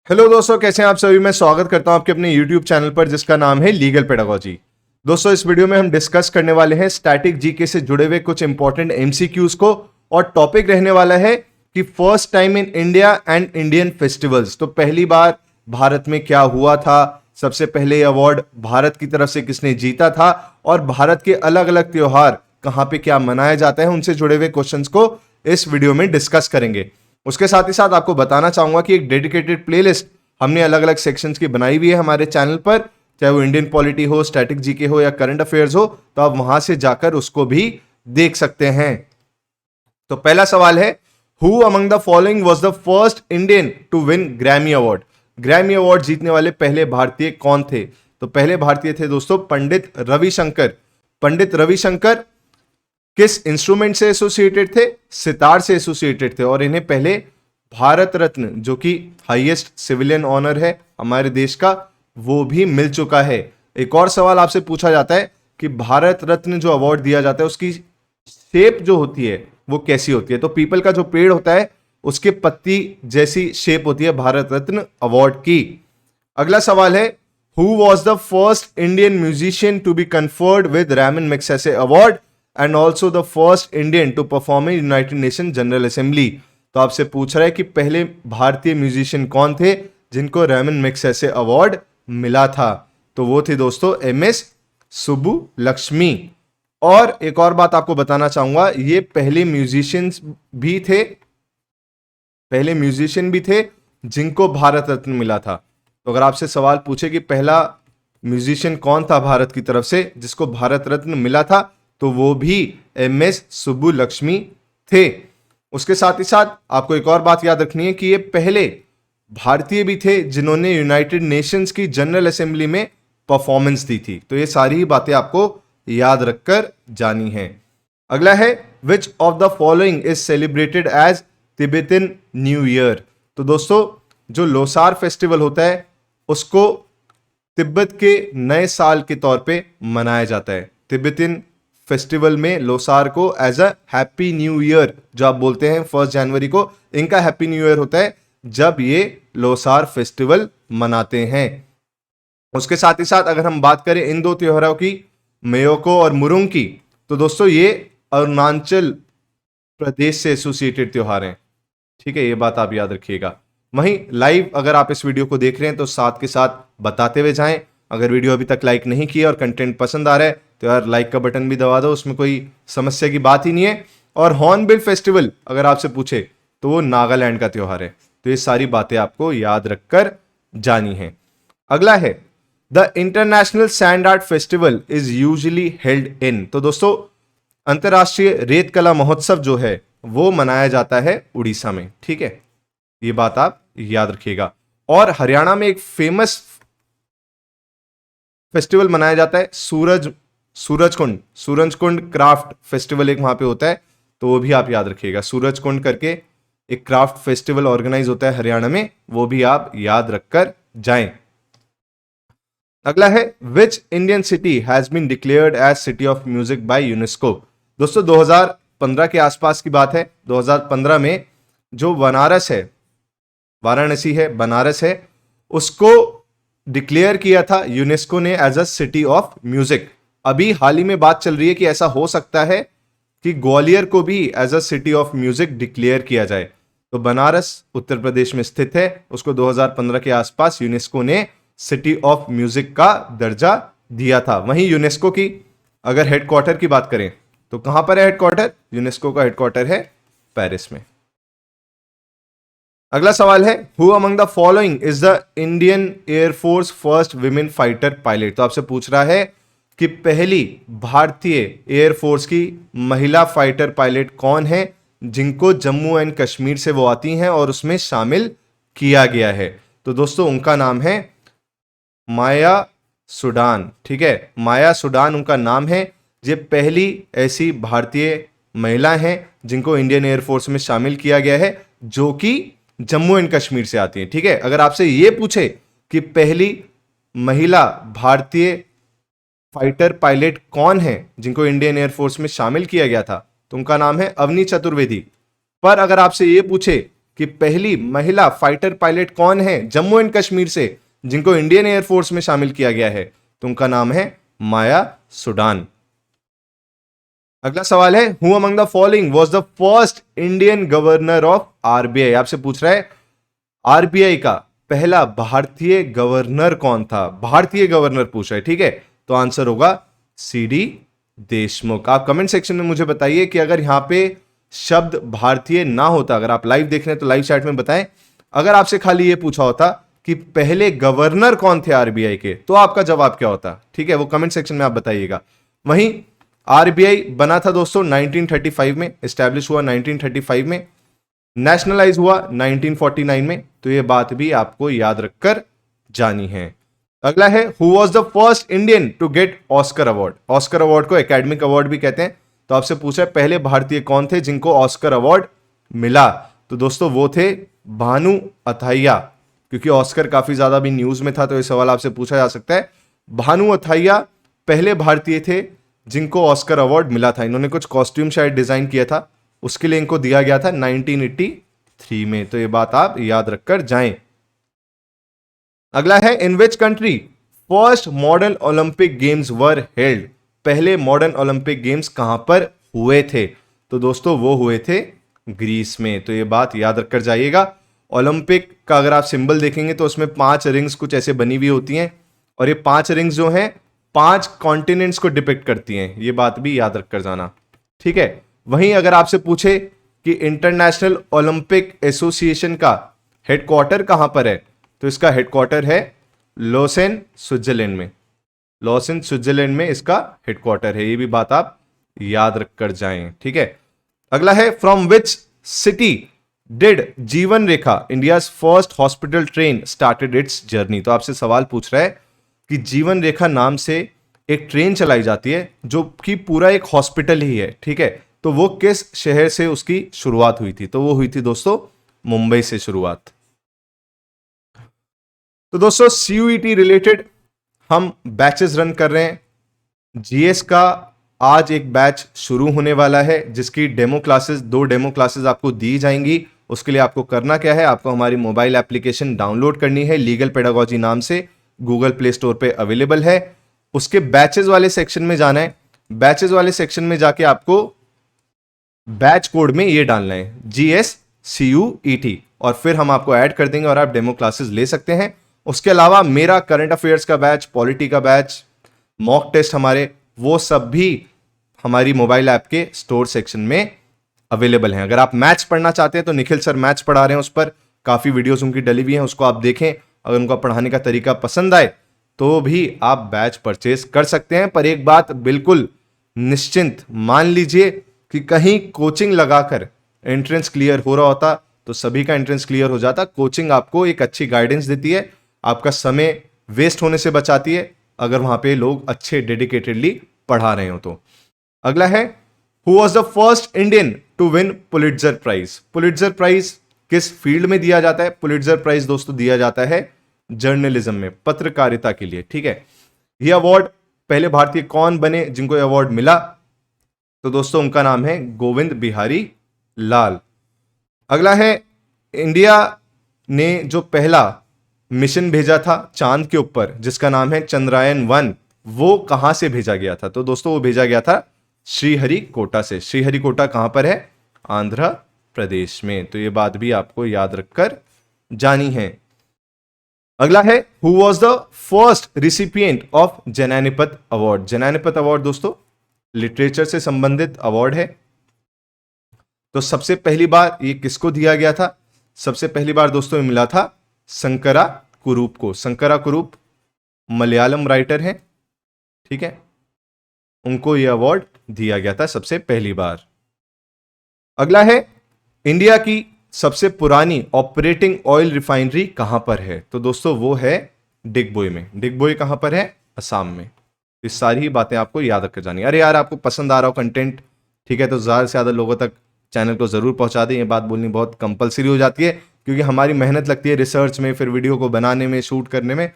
Hello दोस्तों, कैसे हैं आप सभी। मैं स्वागत करता हूं आपके अपने YouTube चैनल पर जिसका नाम है लीगल पेडागोजी। दोस्तों, इस वीडियो में हम डिस्कस करने वाले हैं स्टैटिक जीके से जुड़े हुए कुछ इंपॉर्टेंट एमसीक्यूज को। और टॉपिक रहने वाला है कि first time in India and Indian festivals. तो पहली बार भारत में क्या हुआ था, सबसे पहले अवार्ड भारत की तरफ से किसने जीता था, और भारत के अलग अलग त्योहार कहां पे क्या मनाया जाता है, उनसे जुड़े हुए क्वेश्चंस को इस वीडियो में डिस्कस करेंगे। उसके साथ ही साथ आपको बताना चाहूंगा कि एक डेडिकेटेड प्लेलिस्ट हमने अलग अलग सेक्शंस की बनाई हुई है हमारे चैनल पर, चाहे वो इंडियन पॉलिटी हो, स्टैटिक जीके हो या करंट अफेयर्स हो, तो आप वहां से जाकर उसको भी देख सकते हैं। तो पहला सवाल है, who among the following was the first Indian to win Grammy award. Grammy award जीतने वाले पहले भारतीय कौन थे? तो पहले भारतीय थे दोस्तों पंडित रविशंकर। पंडित रविशंकर किस इंस्ट्रूमेंट से एसोसिएटेड थे? सितार से एसोसिएटेड थे। और इन्हें पहले भारत रत्न, जो कि हाईएस्ट सिविलियन ऑनर है हमारे देश का, वो भी मिल चुका है। एक और सवाल आपसे पूछा जाता है कि भारत रत्न जो अवार्ड दिया जाता है उसकी शेप जो होती है वो कैसी होती है? तो पीपल का जो पेड़ होता है उसके पत्ती जैसी शेप होती है भारत रत्न अवार्ड की। अगला सवाल है, who was the first Indian musician to be conferred with Ramon Magsaysay award and also the first Indian to perform in United Nation General Assembly. तो आपसे पूछ रहा है कि पहले भारतीय म्यूजिशियन कौन थे जिनको रैमन मैग्सेसे अवार्ड मिला था? तो वो थे दोस्तों एमएस सुब्बुलक्ष्मी। और एक और बात आपको बताना चाहूंगा, ये पहले म्यूजिशियन भी थे जिनको भारत रत्न मिला था। तो अगर आपसे सवाल पूछे कि पहला म्यूजिशियन कौन था भारत की तरफ से जिसको भारत रत्न मिला था, तो वो भी एमएस सुब्बुलक्ष्मी थे। उसके साथ ही साथ आपको एक और बात याद रखनी है कि ये पहले भारतीय भी थे जिन्होंने यूनाइटेड नेशंस की जनरल असेंबली में परफॉर्मेंस दी थी। तो ये सारी बातें आपको याद रखकर जानी है। अगला है, which of the following is celebrated as Tibetan New Year. तो दोस्तों, जो लोसार फेस्टिवल होता है उसको तिब्बत के नए साल के तौर पे मनाया जाता है। तिब्बतन फेस्टिवल में लोसार को as a happy new year जो आप बोलते हैं 1 जनवरी को, इनका हैप्पी न्यू ईयर होता है जब ये लोसार फेस्टिवल मनाते हैं। उसके साथ ही साथ अगर हम बात करें इन दो त्योहारों की, मेयोको और मुरुंग की, तो दोस्तों ये अरुणाचल प्रदेश से एसोसिएटेड त्योहार हैं। ठीक है, ये बात आप याद रखिएगा। वहीं लाइव अगर आप इस वीडियो को देख रहे हैं तो साथ के साथ बताते हुए जाएं। अगर वीडियो अभी तक लाइक नहीं किया और कंटेंट पसंद आ रहा है तो यार लाइक का बटन भी दबा दो, उसमें कोई समस्या की बात ही नहीं है। और हॉर्नबिल फेस्टिवल अगर आपसे पूछे तो वो नागालैंड का त्योहार है। तो ये सारी बातें आपको याद रखकर जानी है। अगला है, the international sand art festival is usually held in. तो दोस्तों, अंतरराष्ट्रीय रेत कला महोत्सव जो है वो मनाया जाता है उड़ीसा में। ठीक है, ये बात आप याद रखिएगा। और हरियाणा में एक फेमस फेस्टिवल मनाया जाता है सूरजकुंड क्राफ्ट फेस्टिवल, एक वहां पे होता है, तो वो भी आप याद रखिएगा। सूरजकुंड करके एक क्राफ्ट फेस्टिवल ऑर्गेनाइज होता है हरियाणा में, वो भी आप याद रखकर जाएं। अगला है, which Indian city has been declared as city of music by UNESCO. दोस्तों 2015 के आसपास की बात है। 2015 में जो बनारस है, उसको डिक्लेयर किया था यूनेस्को ने as a city of music. अभी हाल ही में बात चल रही है कि ऐसा हो सकता है कि ग्वालियर को भी as a city of music declare किया जाए। तो बनारस उत्तर प्रदेश में स्थित है, उसको 2015 के आसपास यूनेस्को ने सिटी ऑफ म्यूजिक का दर्जा दिया था। वहीं यूनेस्को की अगर हेडक्वार्टर की बात करें तो कहां पर है हेडक्वार्टर? यूनेस्को का हेडक्वार्टर है पेरिस में। अगला सवाल है, who among the following is the Indian air force first women fighter pilot. तो आपसे पूछ रहा है कि पहली भारतीय एयरफोर्स की महिला फाइटर पायलट कौन है जिनको जम्मू एंड कश्मीर से वो आती हैं और उसमें शामिल किया गया है। तो दोस्तों उनका नाम है माया सुडान। ठीक है, माया सुडान उनका नाम है। ये पहली ऐसी भारतीय महिला हैं जिनको इंडियन एयरफोर्स में शामिल किया गया है जो कि जम्मू एंड कश्मीर से आती हैं। ठीक है, अगर आपसे ये पूछे कि पहली महिला भारतीय फाइटर पायलट कौन है जिनको इंडियन एयरफोर्स में शामिल किया गया था, तो उनका नाम है अवनी चतुर्वेदी। पर अगर आपसे ये पूछे कि पहली महिला फाइटर पायलट कौन है जम्मू एंड कश्मीर से जिनको इंडियन एयरफोर्स में शामिल किया गया है? तो उनका नाम है माया सुडान। अगला सवाल है, who among the following was the first Indian governor of RBI? आपसे पूछ रहा है आरबीआई का पहला भारतीय गवर्नर कौन था? भारतीय गवर्नर पूछ रहा है, ठीक है। तो आंसर होगा सीडी देशमुख। आप कमेंट सेक्शन में मुझे बताइए कि अगर यहां पे शब्द भारतीय ना होता, अगर आप लाइव देख रहे हैं तो लाइव चैट में बताएं, अगर आपसे खाली ये पूछा होता कि पहले गवर्नर कौन थे आरबीआई के, तो आपका जवाब क्या होता? ठीक है, वो कमेंट सेक्शन में आप बताइएगा। वहीं आरबीआई बना था दोस्तों 1935 में, एस्टैब्लिश हुआ 1935 में, नेशनलाइज हुआ 1949 में। तो ये बात भी आपको याद रखकर जानी है। अगला है, who was the first Indian to get Oscar award? Oscar award को एकेडमिक अवार्ड भी कहते हैं। तो आपसे पूछा है पहले भारतीय कौन थे जिनको ऑस्कर अवार्ड मिला? तो दोस्तों वो थे भानु अथैया। क्योंकि ऑस्कर काफी ज्यादा भी न्यूज में था तो ये सवाल आपसे पूछा जा सकता है। भानु अथैया पहले भारतीय थे जिनको ऑस्कर अवार्ड मिला था। इन्होंने कुछ कॉस्ट्यूम शायद डिजाइन किया था, उसके लिए इनको दिया गया था 1983 में। तो ये बात आप याद रखकर जाएं। अगला है, in which country first modern Olympic games were held? पहले मॉडर्न ओलंपिक गेम्स कहां पर हुए थे? तो दोस्तों वो हुए थे ग्रीस में। तो ये बात याद रखकर जाइएगा। ओलंपिक का अगर आप सिंबल देखेंगे तो उसमें 5 रिंग्स कुछ ऐसे बनी हुई होती हैं, और ये 5 रिंग्स जो हैं 5 कॉन्टिनेंट्स को डिपिक्ट करती हैं। ये बात भी याद रखकर जाना, ठीक है। वहीं अगर आपसे पूछे कि इंटरनेशनल ओलंपिक एसोसिएशन का हेडक्वार्टर कहां पर है, तो इसका हेडक्वार्टर है लॉसेन स्विट्जरलैंड में। लॉसेन स्विट्जरलैंड में इसका हेडक्वार्टर है। ये भी बात आप याद रखकर जाएं, ठीक है। अगला है, from which city did Jeevan Rekha India's first hospital train started its journey? तो आपसे सवाल पूछ रहा है कि जीवन रेखा नाम से एक ट्रेन चलाई जाती है जो कि पूरा एक हॉस्पिटल ही है, ठीक है। तो वो किस शहर से उसकी शुरुआत हुई थी? तो वो हुई थी दोस्तों मुंबई से शुरुआत। तो दोस्तों सीयूईटी रिलेटेड हम बैचेस रन कर रहे हैं। जीएस का आज एक बैच शुरू होने वाला है जिसकी डेमो क्लासेस, 2 डेमो क्लासेस आपको दी जाएंगी। उसके लिए आपको करना क्या है, आपको हमारी मोबाइल एप्लीकेशन डाउनलोड करनी है, लीगल पेडागोजी नाम से, गूगल प्ले स्टोर पे अवेलेबल है। उसके बैचेस वाले सेक्शन में जाना है। बैचेस वाले सेक्शन में जाके आपको बैच कोड में ये डालना है GSCUET, और फिर हम आपको ऐड कर देंगे और आप डेमो क्लासेस ले सकते हैं। उसके अलावा मेरा करंट अफेयर्स का बैच, पॉलिटी का बैच, मॉक टेस्ट हमारे, वो सब भी हमारी मोबाइल ऐप के स्टोर सेक्शन में अवेलेबल हैं। अगर आप मैथ्स पढ़ना चाहते हैं तो निखिल सर मैथ्स पढ़ा रहे हैं, उस पर काफ़ी वीडियोस उनकी डली हुई हैं, उसको आप देखें। अगर उनका पढ़ाने का तरीका पसंद आए तो भी आप बैच परचेज कर सकते हैं। पर एक बात बिल्कुल निश्चिंत मान लीजिए कि कहीं कोचिंग लगाकर एंट्रेंस क्लियर हो रहा होता तो सभी का एंट्रेंस क्लियर हो जाता। कोचिंग आपको एक अच्छी गाइडेंस देती है, आपका समय वेस्ट होने से बचाती है, अगर वहां पे लोग अच्छे डेडिकेटेडली पढ़ा रहे हो तो। अगला है, who was the first Indian to win Pulitzer prize? Pulitzer prize किस फील्ड में दिया जाता है? पुलिट्जर प्राइज दोस्तों दिया जाता है जर्नलिज्म में, पत्रकारिता के लिए, ठीक है। यह अवार्ड पहले भारतीय कौन बने जिनको यह अवार्ड मिला? तो दोस्तों उनका नाम है गोविंद बिहारी लाल। अगला है, इंडिया ने जो पहला मिशन भेजा था चांद के ऊपर जिसका नाम है चंद्रयान-1, वो कहां से भेजा गया था? तो दोस्तों वो भेजा गया था श्रीहरिकोटा से। श्रीहरिकोटा कहां पर है? आंध्र प्रदेश में। तो ये बात भी आपको याद रखकर जानी है। अगला है, who was the first recipient of Jnanpith award? Jnanpith award दोस्तों लिटरेचर से संबंधित अवार्ड है। तो सबसे पहली बार ये किसको दिया गया था? सबसे पहली बार दोस्तों मिला था शंकरा कुरूप को। शंकरा कुरूप मलयालम राइटर हैं, ठीक है, उनको यह अवार्ड दिया गया था सबसे पहली बार। अगला है, इंडिया की सबसे पुरानी ऑपरेटिंग ऑयल रिफाइनरी कहां पर है? तो दोस्तों वो है डिगबोई में। डिगबोई कहां पर है? असम में। ये सारी बातें आपको याद रखकर जानी। अरे यार आपको पसंद आ रहा हो कंटेंट, ठीक है, तो ज़्यादा से ज़्यादा लोगों तक चैनल को ज़रूर पहुंचा दें। ये बात बोलनी बहुत कंपलसरी हो जाती है क्योंकि हमारी मेहनत लगती है रिसर्च में, फिर वीडियो को बनाने में, शूट करने में,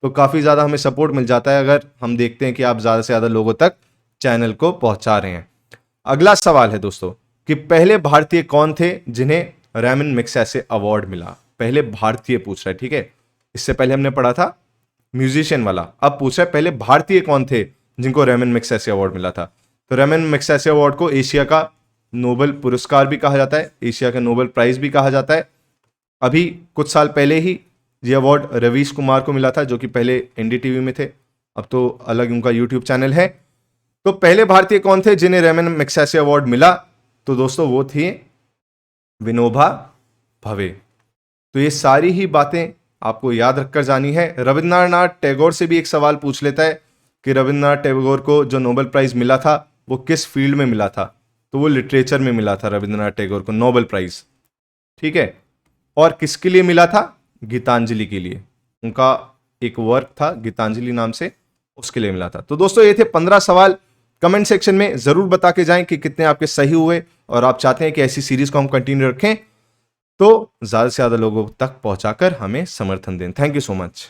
तो काफ़ी ज़्यादा हमें सपोर्ट मिल जाता है अगर हम देखते हैं कि आप ज़्यादा से ज़्यादा लोगों तक चैनल को पहुंचा रहे हैं। अगला सवाल है दोस्तों कि पहले भारतीय कौन थे जिन्हें रैमन मैग्सेसे अवार्ड मिला? पहले भारतीय पूछ रहा है, ठीक है। इससे पहले हमने पढ़ा था म्यूजिशियन वाला, अब पूछ रहा है पहले भारतीय कौन थे जिनको रैमन मैग्सेसे अवार्ड मिला था। तो रैमन मैग्सेसे अवार्ड को एशिया का नोबेल पुरस्कार भी कहा जाता है, एशिया का नोबेल प्राइज भी कहा जाता है। अभी कुछ साल पहले ही ये अवार्ड रवीश कुमार को मिला था, जो कि पहले एनडीटीवी में थे, अब तो अलग उनका यूट्यूब चैनल है। तो पहले भारतीय कौन थे जिन्हें रैमन मैग्सेसे अवार्ड मिला? तो दोस्तों वो थी विनोबा भावे। तो ये सारी ही बातें आपको याद रखकर जानी है। रविंद्रनाथ टैगोर से भी एक सवाल पूछ लेता है कि रविंद्रनाथ टैगोर को जो नोबेल प्राइज मिला था वो किस फील्ड में मिला था? तो वो लिटरेचर में मिला था रविंद्रनाथ टैगोर को नोबेल प्राइज, ठीक है। और किसके लिए मिला था? गीतांजलि के लिए, उनका एक वर्क था गीतांजलि नाम से, उसके लिए मिला था। तो दोस्तों ये थे 15 सवाल। कमेंट सेक्शन में जरूर बता के जाएं कि कितने आपके सही हुए और आप चाहते हैं कि ऐसी सीरीज को हम कंटिन्यू रखें तो ज्यादा से ज्यादा लोगों तक पहुंचाकर हमें समर्थन दें। Thank you so much.